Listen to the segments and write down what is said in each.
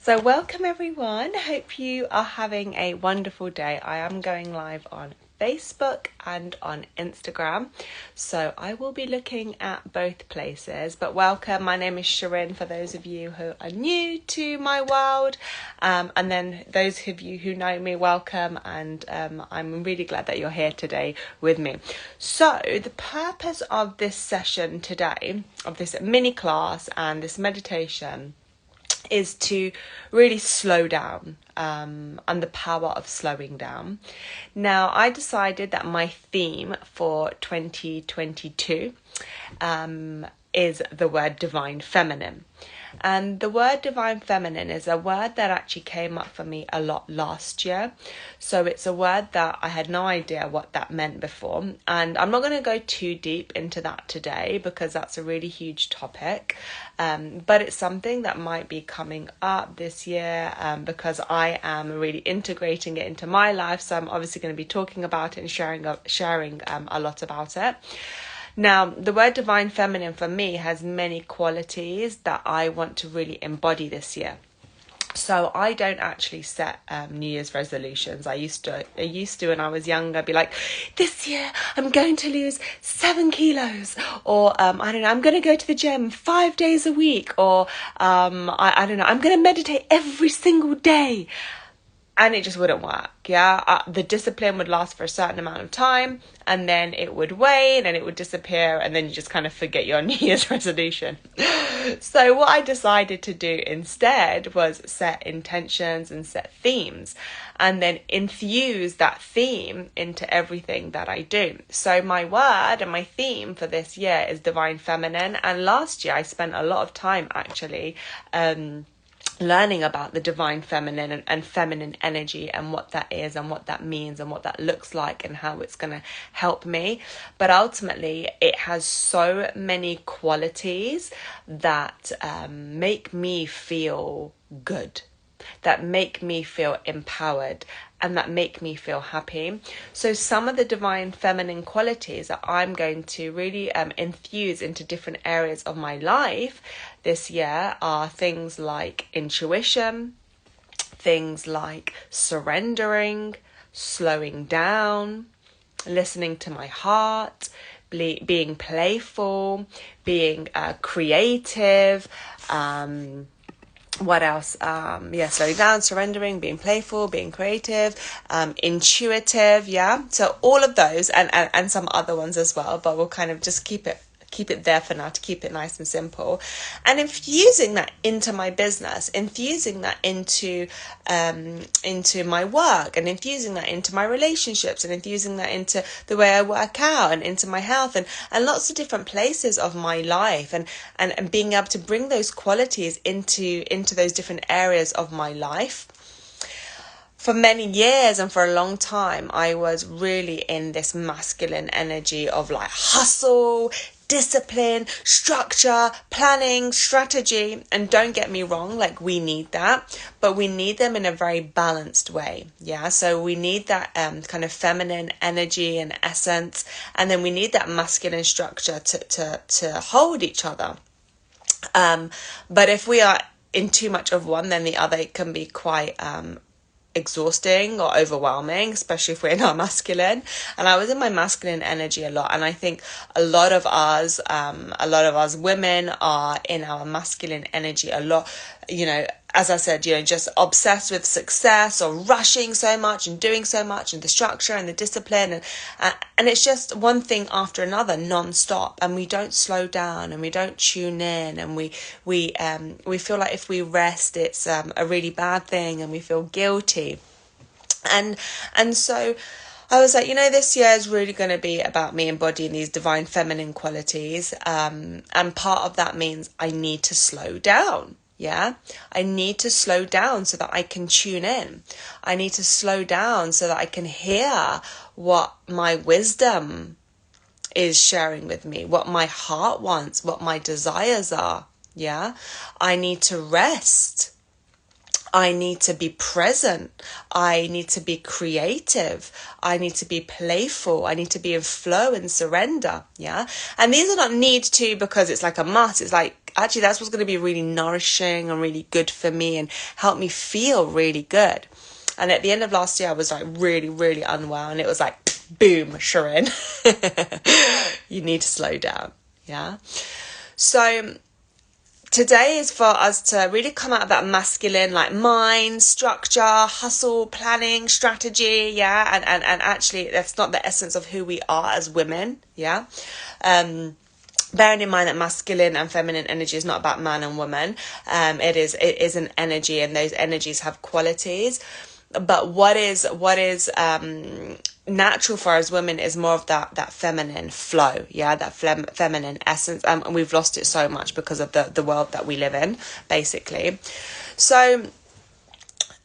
So welcome everyone. Hope you are having a wonderful day. I am going live on Facebook and on Instagram, so I will be looking at both places. But welcome, my name is Sharin for those of you who are new to my world, and then those of you who know me, welcome, and I'm really glad that you're here today with me. So the purpose of this session today, of this mini class and this meditation, is to really slow down and the power of slowing down. Now, I decided that my theme for 2022 is the word divine feminine. And the word divine feminine is a word that actually came up for me a lot last year. So it's a word that I had no idea what that meant before. And I'm not going to go too deep into that today because that's a really huge topic. But it's something that might be coming up this year because I am really integrating it into my life. So I'm obviously going to be talking about it and sharing a lot about it. Now, the word divine feminine for me has many qualities that I want to really embody this year. So I don't actually set New Year's resolutions. I used to when I was younger, be like, this year I'm going to lose 7 kilos, or I don't know, I'm going to go to the gym 5 days a week, or I don't know, I'm going to meditate every single day. And it just wouldn't work, yeah? The discipline would last for a certain amount of time, and then it would wane, and it would disappear, and then you just kind of forget your New Year's resolution. So what I decided to do instead was set intentions and set themes, and then infuse that theme into everything that I do. So my word and my theme for this year is divine feminine, and last year I spent a lot of time actually learning about the divine feminine and feminine energy and what that is and what that means and what that looks like and how it's going to help me. But ultimately, it has so many qualities that make me feel good, that make me feel empowered, and that make me feel happy. So some of the divine feminine qualities that I'm going to really infuse into different areas of my life this year are things like intuition, things like surrendering, slowing down, listening to my heart, being playful, being creative, what else? Slowing down, surrendering, being playful, being creative, intuitive, yeah. So all of those and some other ones as well, but we'll kind of just keep it there for now to keep it nice and simple, and infusing that into my business, infusing that into my work, and infusing that into my relationships, and infusing that into the way I work out, and into my health, and lots of different places of my life, and being able to bring those qualities into those different areas of my life. For many years and for a long time, I was really in this masculine energy of like hustle, discipline, structure, planning, strategy. And don't get me wrong, like we need that, but we need them in a very balanced way. Yeah. So we need that kind of feminine energy and essence. And then we need that masculine structure to hold each other. But if we are in too much of one, then the other, it can be quite exhausting or overwhelming, especially if we're in our masculine. And I was in my masculine energy a lot, and I think a lot of us women are in our masculine energy a lot, as I said, just obsessed with success or rushing so much and doing so much, and the structure and the discipline, and it's just one thing after another non-stop, and we don't slow down and we don't tune in, and we feel like if we rest it's a really bad thing, and we feel guilty, and so I was like, this year is really going to be about me embodying these divine feminine qualities, and part of that means I need to slow down. Yeah, I need to slow down so that I can tune in. I need to slow down so that I can hear what my wisdom is sharing with me, what my heart wants, what my desires are. Yeah, I need to rest. I need to be present. I need to be creative. I need to be playful. I need to be in flow and surrender. Yeah. And these are not need to because it's like a must. It's like, actually, that's what's going to be really nourishing and really good for me and help me feel really good. And at the end of last year, I was like really, really unwell. And it was like, boom, Sharon, you need to slow down. Yeah. So today is for us to really come out of that masculine, like mind, structure, hustle, planning, strategy. Yeah. And actually, that's not the essence of who we are as women. Yeah. Bearing in mind that masculine and feminine energy is not about man and woman. It is an energy, and those energies have qualities. But what is natural for us women is more of that feminine flow, yeah, that feminine essence, and we've lost it so much because of the world that we live in, basically. So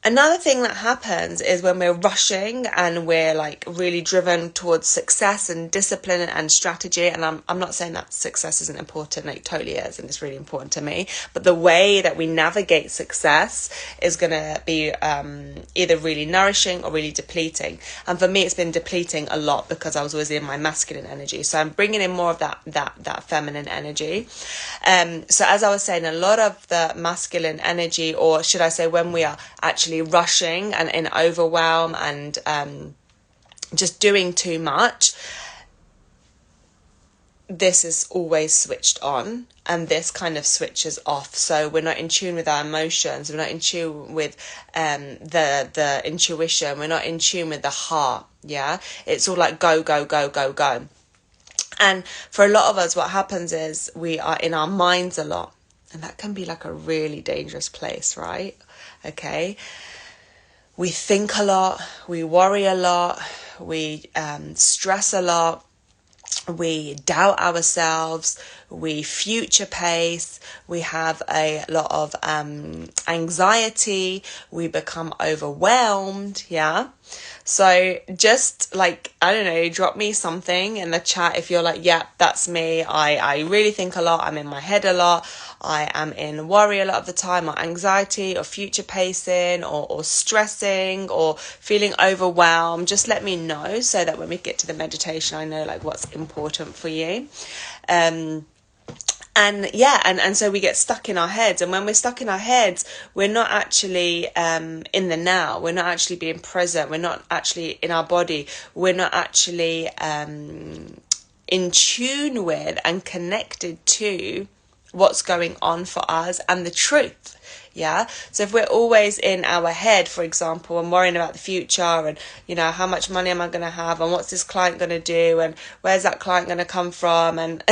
another thing that happens is when we're rushing and we're like really driven towards success and discipline and strategy. And I'm not saying that success isn't important, it totally is, and it's really important to me. But the way that we navigate success is going to be either really nourishing or really depleting. And for me, it's been depleting a lot because I was always in my masculine energy. So I'm bringing in more of that feminine energy. So as I was saying, a lot of the masculine energy, or should I say, when we are actually rushing and in overwhelm and just doing too much, this is always switched on and this kind of switches off. So we're not in tune with our emotions, we're not in tune with the intuition, we're not in tune with the heart. Yeah, it's all like go, go, go, go, go. And for a lot of us, what happens is we are in our minds a lot, and that can be like a really dangerous place, right? Okay. We think a lot, we worry a lot, we stress a lot, we doubt ourselves, we future pace, we have a lot of anxiety, we become overwhelmed, yeah? So just like, I don't know, drop me something in the chat if you're like, yeah, that's me. I really think a lot. I'm in my head a lot. I am in worry a lot of the time, or anxiety, or future pacing, or stressing, or feeling overwhelmed. Just let me know so that when we get to the meditation, I know like what's important for you. And yeah, and so we get stuck in our heads. And when we're stuck in our heads, we're not actually in the now. We're not actually being present. We're not actually in our body. We're not actually in tune with and connected to what's going on for us and the truth. Yeah. So if we're always in our head, for example, and worrying about the future and, you know, how much money am I going to have, and what's this client going to do, and where's that client going to come from, and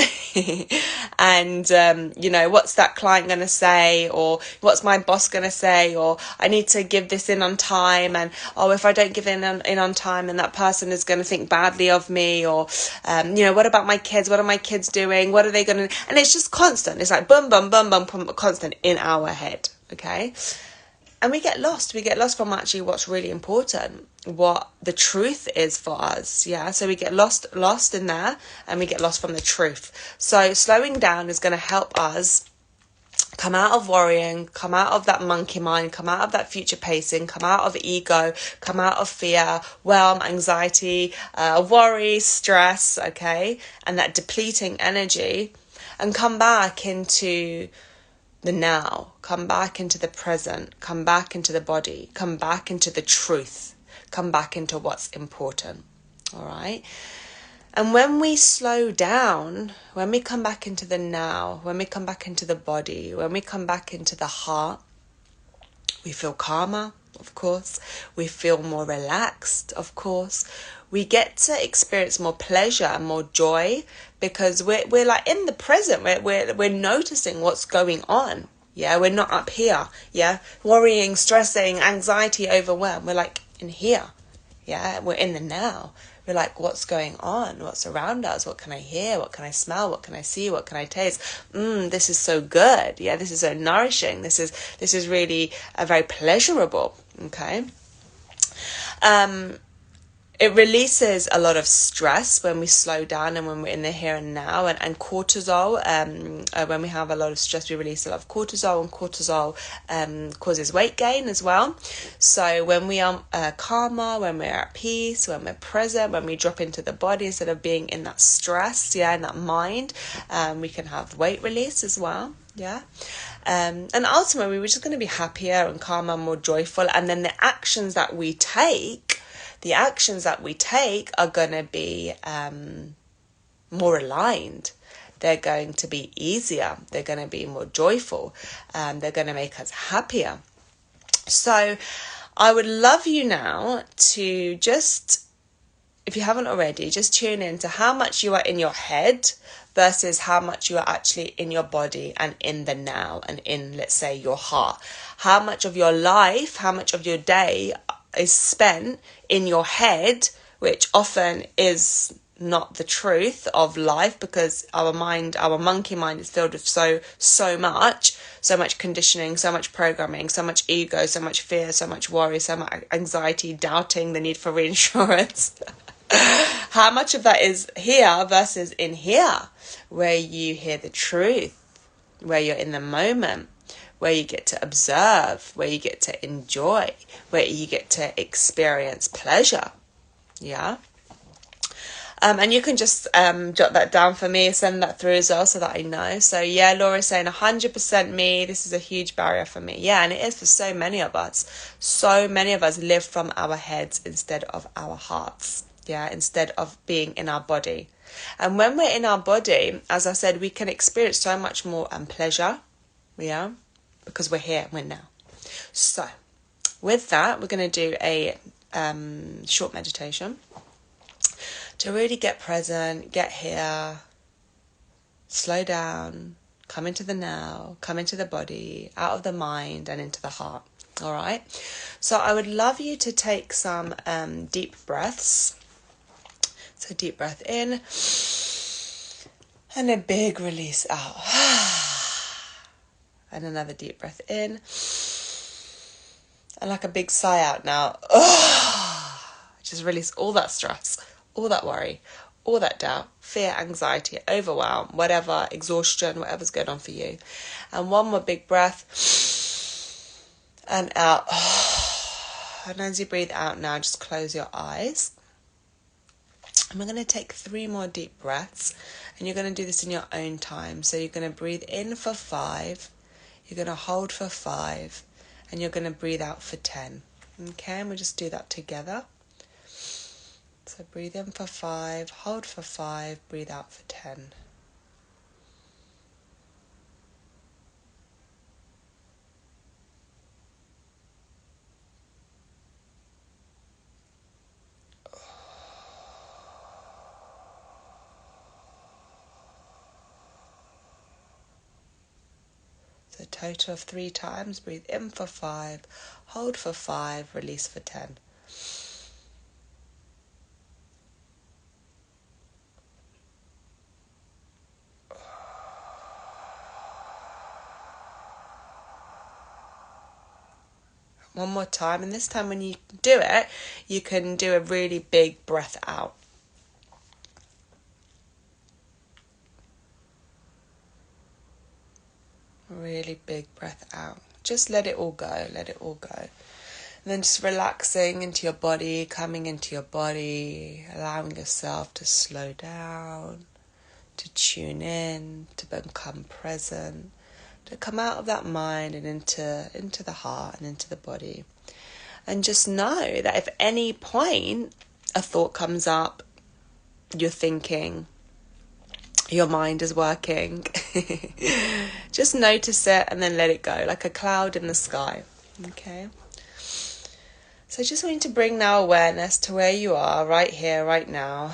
and you know, what's that client going to say, or what's my boss going to say, or I need to give this in on time, and oh, if I don't give in on time, then that person is going to think badly of me, or you know, what about my kids? What are my kids doing? What are they going to? And it's just constant. It's like boom, boom, boom, boom, boom, constant in our head. Okay. And we get lost from actually what's really important, what the truth is for us. Yeah. So we get lost in there, and we get lost from the truth. So slowing down is going to help us come out of worrying, come out of that monkey mind, come out of that future pacing, come out of ego, come out of fear, whelm, anxiety, worry, stress. Okay. And that depleting energy, and come back into the now, come back into the present, come back into the body, come back into the truth, come back into what's important. All right. And when we slow down, when we come back into the now, when we come back into the body, when we come back into the heart, we feel calmer, of course. We feel more relaxed, of course. We get to experience more pleasure and more joy because we're like in the present. We're noticing what's going on. Yeah, we're not up here. Yeah, worrying, stressing, anxiety, overwhelm. We're like in here. Yeah, we're in the now. We're like, what's going on? What's around us? What can I hear? What can I smell? What can I see? What can I taste? This is so good. Yeah, this is so nourishing. This is really very pleasurable. Okay. It releases a lot of stress when we slow down and when we're in the here and now, and cortisol. When we have a lot of stress, we release a lot of cortisol, and cortisol causes weight gain as well. So when we are calmer, when we're at peace, when we're present, when we drop into the body instead of being in that stress, in that mind, we can have weight release as well. And ultimately we're just going to be happier and calmer, more joyful, and then the actions that we take are going to be more aligned. They're going to be easier. They're going to be more joyful. They're going to make us happier. So I would love you now to just, if you haven't already, just tune in to how much you are in your head versus how much you are actually in your body and in the now and in, let's say, your heart. How much of your life, how much of your day is spent in your head, which often is not the truth of life, because our monkey mind is filled with so much conditioning, so much programming, so much ego, so much fear, so much worry, so much anxiety, doubting the need for reinsurance. How much of that is here versus in here, where you hear the truth, where you're in the moment, where you get to observe, where you get to enjoy, where you get to experience pleasure. And you can just jot that down for me, send that through as well so that I know. So Laura's saying 100% me. This is a huge barrier for me. And it is for so many of us. So many of us live from our heads instead of our hearts. Instead of being in our body. And when we're in our body, as I said, we can experience so much more pleasure. Because we're here, we're now. So with that, we're going to do a short meditation to really get present, get here, slow down, come into the now, come into the body, out of the mind and into the heart. All right. So I would love you to take some deep breaths. So deep breath in and a big release out. And another deep breath in. And like a big sigh out now. Just release all that stress, all that worry, all that doubt, fear, anxiety, overwhelm, whatever, exhaustion, whatever's going on for you. And one more big breath. And out. And as you breathe out now, just close your eyes. And we're going to take 3 more deep breaths. And you're going to do this in your own time. So you're going to breathe in for 5. You're going to hold for 5. And you're going to breathe out for 10. Okay, and we'll just do that together. So breathe in for 5, hold for 5, breathe out for 10. So a total of 3 times. Breathe in for 5, hold for 5, release for 10. One more time, and this time when you do it, you can do a really big breath out. Really big breath out. Just let it all go, let it all go. And then just relaxing into your body, coming into your body, allowing yourself to slow down, to tune in, to become present, to come out of that mind and into the heart and into the body. And just know that if at any point a thought comes up, you're thinking, your mind is working, just notice it and then let it go, like a cloud in the sky. Okay? So I just want you to bring now awareness to where you are, right here, right now.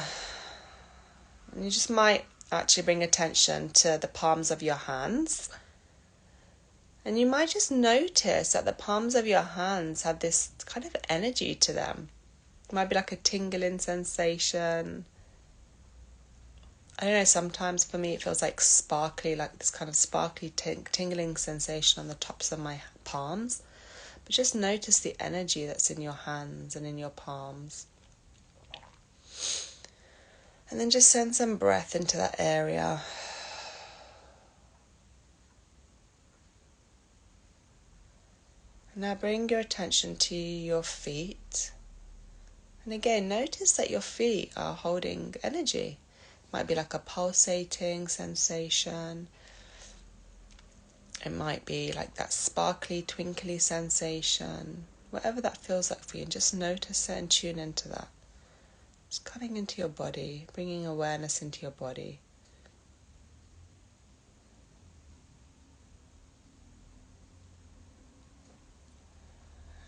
And you just might actually bring attention to the palms of your hands. And you might just notice that the palms of your hands have this kind of energy to them. It might be like a tingling sensation. I don't know, sometimes for me it feels like sparkly, like this kind of sparkly tingling sensation on the tops of my palms. But just notice the energy that's in your hands and in your palms. And then just send some breath into that area. Now bring your attention to your feet. And again, notice that your feet are holding energy. It might be like a pulsating sensation. It might be like that sparkly, twinkly sensation. Whatever that feels like for you, and just notice it and tune into that. Just coming into your body, bringing awareness into your body.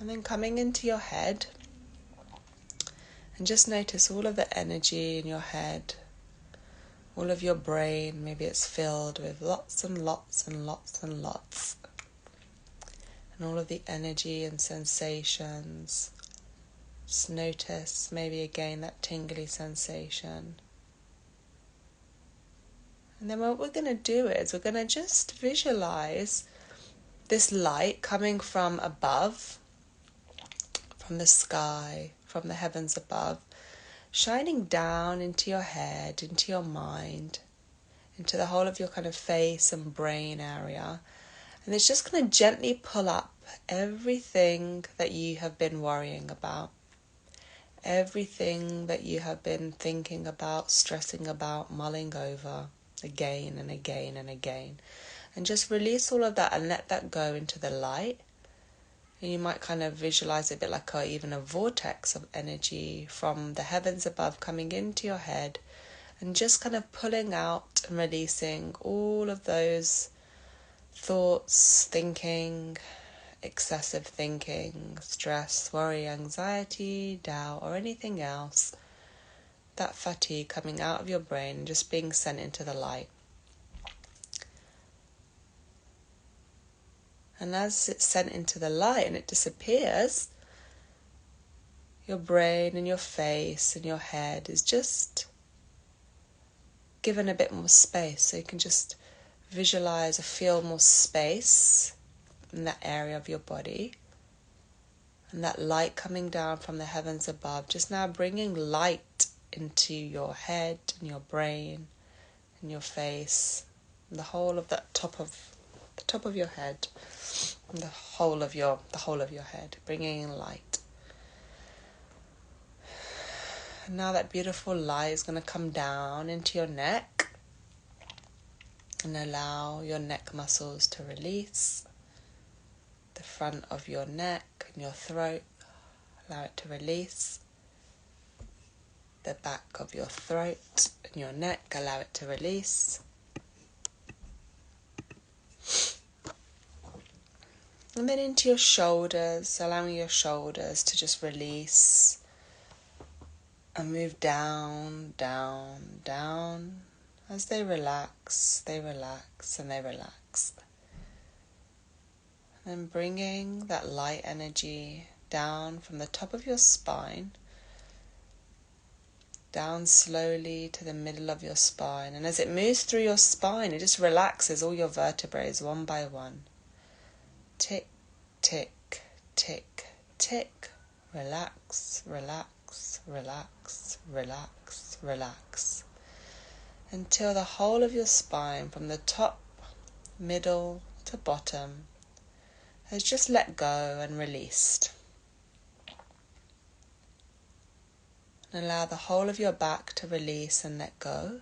And then coming into your head, and just notice all of the energy in your head, all of your brain. Maybe it's filled with lots and lots and lots and lots. And all of the energy and sensations. Just notice maybe again that tingly sensation. And then what we're going to do is we're going to just visualize this light coming from above, from the sky, from the heavens above, shining down into your head, into your mind, into the whole of your kind of face and brain area. And it's just going to gently pull up everything that you have been worrying about, everything that you have been thinking about, stressing about, mulling over again and again and again. And just release all of that and let that go into the light. And you might kind of visualize it a bit like even a vortex of energy from the heavens above coming into your head and just kind of pulling out and releasing all of those thoughts, thinking, excessive thinking, stress, worry, anxiety, doubt, or anything else. That fatigue coming out of your brain and just being sent into the light. And as it's sent into the light and it disappears, your brain and your face and your head is just given a bit more space. So you can just visualize or feel more space in that area of your body. And that light coming down from the heavens above, just now bringing light into your head and your brain and your face, and the whole of that top of your head, and the whole of your head, bringing in light. And now that beautiful light is going to come down into your neck and allow your neck muscles to release. The front of your neck and your throat, allow it to release. The back of your throat and your neck, allow it to release. And then into your shoulders, allowing your shoulders to just release and move down, down, down. As they relax, and they relax. And then bringing that light energy down from the top of your spine, down slowly to the middle of your spine. And as it moves through your spine, it just relaxes all your vertebrae one by one. Tick, tick, tick, tick. Relax, relax, relax, relax, relax. Until the whole of your spine, from the top, middle to bottom, has just let go and released. And allow the whole of your back to release and let go.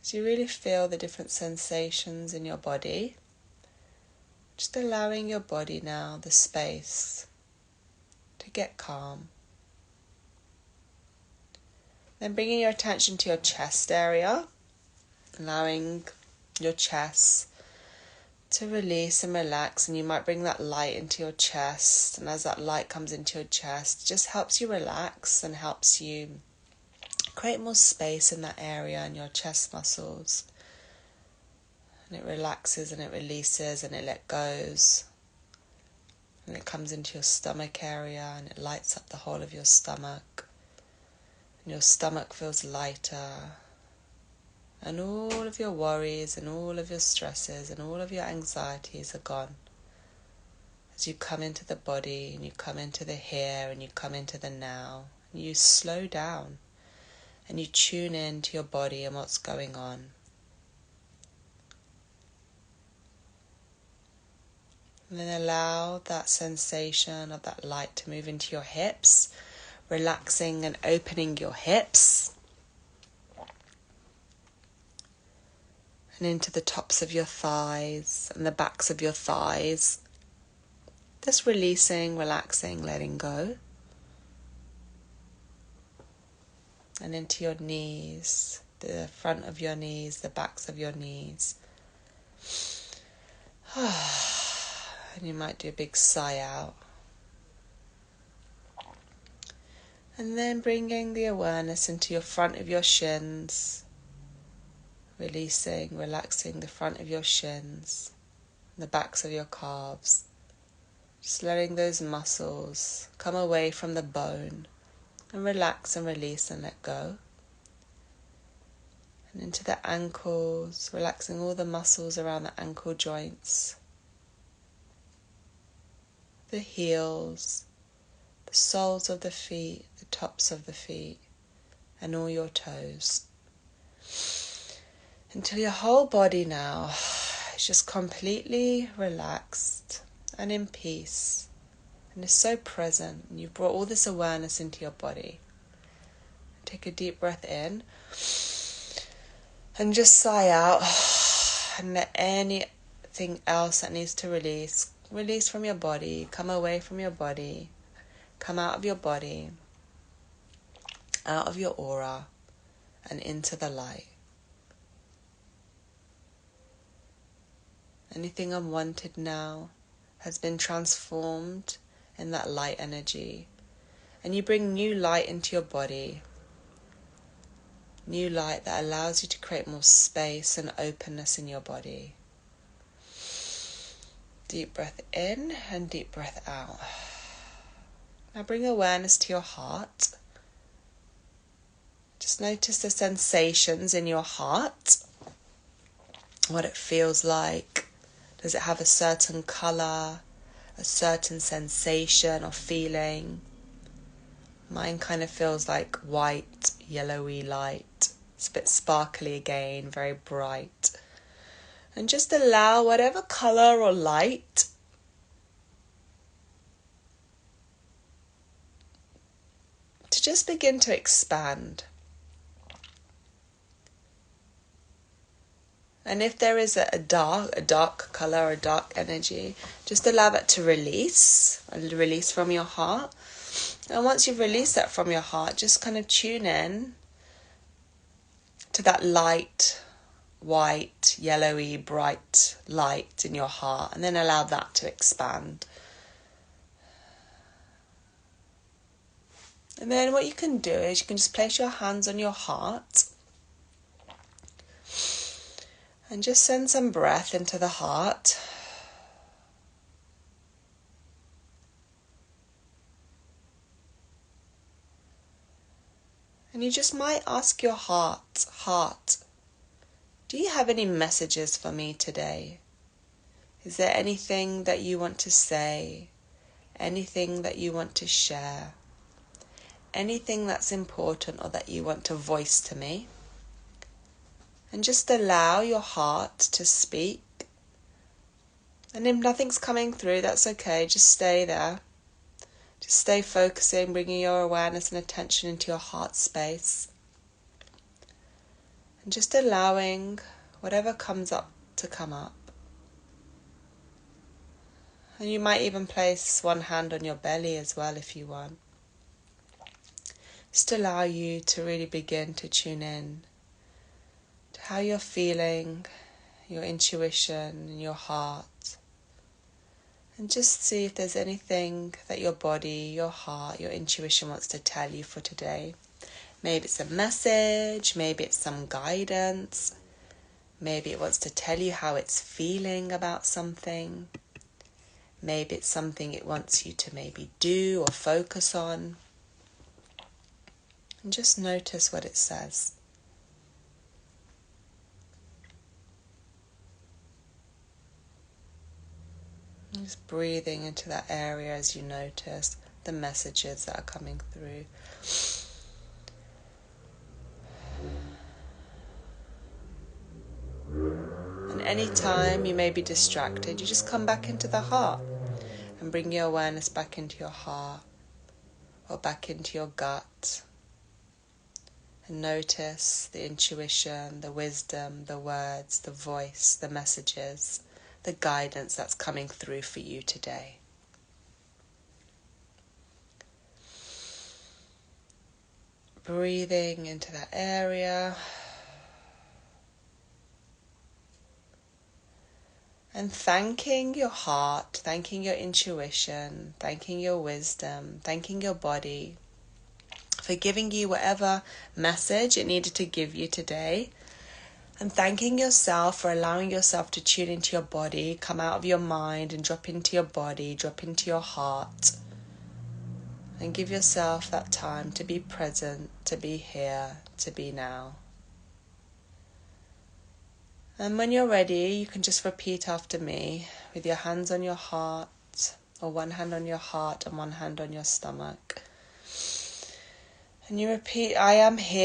As you really feel the different sensations in your body, just allowing your body now the space to get calm. Then bringing your attention to your chest area, allowing your chest to release and relax, and you might bring that light into your chest, and as that light comes into your chest, it just helps you relax and helps you create more space in that area in your chest muscles. And it relaxes and it releases and it let goes. And it comes into your stomach area and it lights up the whole of your stomach. And your stomach feels lighter. And all of your worries and all of your stresses and all of your anxieties are gone. As you come into the body and you come into the here and you come into the now. You slow down and you tune in to your body and what's going on. And then allow that sensation of that light to move into your hips, relaxing and opening your hips. And into the tops of your thighs and the backs of your thighs. Just releasing, relaxing, letting go. And into your knees, the front of your knees, the backs of your knees. And you might do a big sigh out. And then bringing the awareness into your front of your shins. Releasing, relaxing the front of your shins, the backs of your calves. Just letting those muscles come away from the bone and relax and release and let go. And into the ankles, relaxing all the muscles around the ankle joints, the heels, the soles of the feet, the tops of the feet, and all your toes. Until your whole body now is just completely relaxed and in peace and is so present. And you've brought all this awareness into your body. Take a deep breath in and just sigh out and let anything else that needs to release from your body, come away from your body, come out of your body, out of your aura and into the light. Anything unwanted now has been transformed in that light energy. And you bring new light into your body. New light that allows you to create more space and openness in your body. Deep breath in and deep breath out. Now bring awareness to your heart. Just notice the sensations in your heart. What it feels like. Does it have a certain colour, a certain sensation or feeling? Mine kind of feels like white, yellowy light. It's a bit sparkly again, very bright. And just allow whatever colour or light to just begin to expand. And if there is a dark colour or dark energy, just allow that to release from your heart. And once you've released that from your heart, just kind of tune in to that light, white, yellowy, bright light in your heart. And then allow that to expand. And then what you can do is you can just place your hands on your heart. And just send some breath into the heart. And you just might ask your heart, do you have any messages for me today? Is there anything that you want to say? Anything that you want to share? Anything that's important or that you want to voice to me? And just allow your heart to speak. And if nothing's coming through, that's okay. Just stay there. Just stay focusing, bringing your awareness and attention into your heart space. And just allowing whatever comes up to come up. And you might even place one hand on your belly as well if you want. Just allow you to really begin to tune in how you're feeling, your intuition and your heart. And just see if there's anything that your body, your heart, your intuition wants to tell you for today. Maybe it's a message, maybe it's some guidance, maybe it wants to tell you how it's feeling about something. Maybe it's something it wants you to maybe do or focus on. And just notice what it says. Just breathing into that area as you notice. the messages that are coming through. And anytime you may be distracted, you just come back into the heart and bring your awareness back into your heart or back into your gut. And notice the intuition, the wisdom, the words, the voice, the messages, the guidance that's coming through for you today. Breathing into that area. And thanking your heart, thanking your intuition, thanking your wisdom, thanking your body for giving you whatever message it needed to give you today. And thanking yourself for allowing yourself to tune into your body, come out of your mind and drop into your body, drop into your heart. And give yourself that time to be present, to be here, to be now. And when you're ready, you can just repeat after me with your hands on your heart, or one hand on your heart and one hand on your stomach. And you repeat, I am here.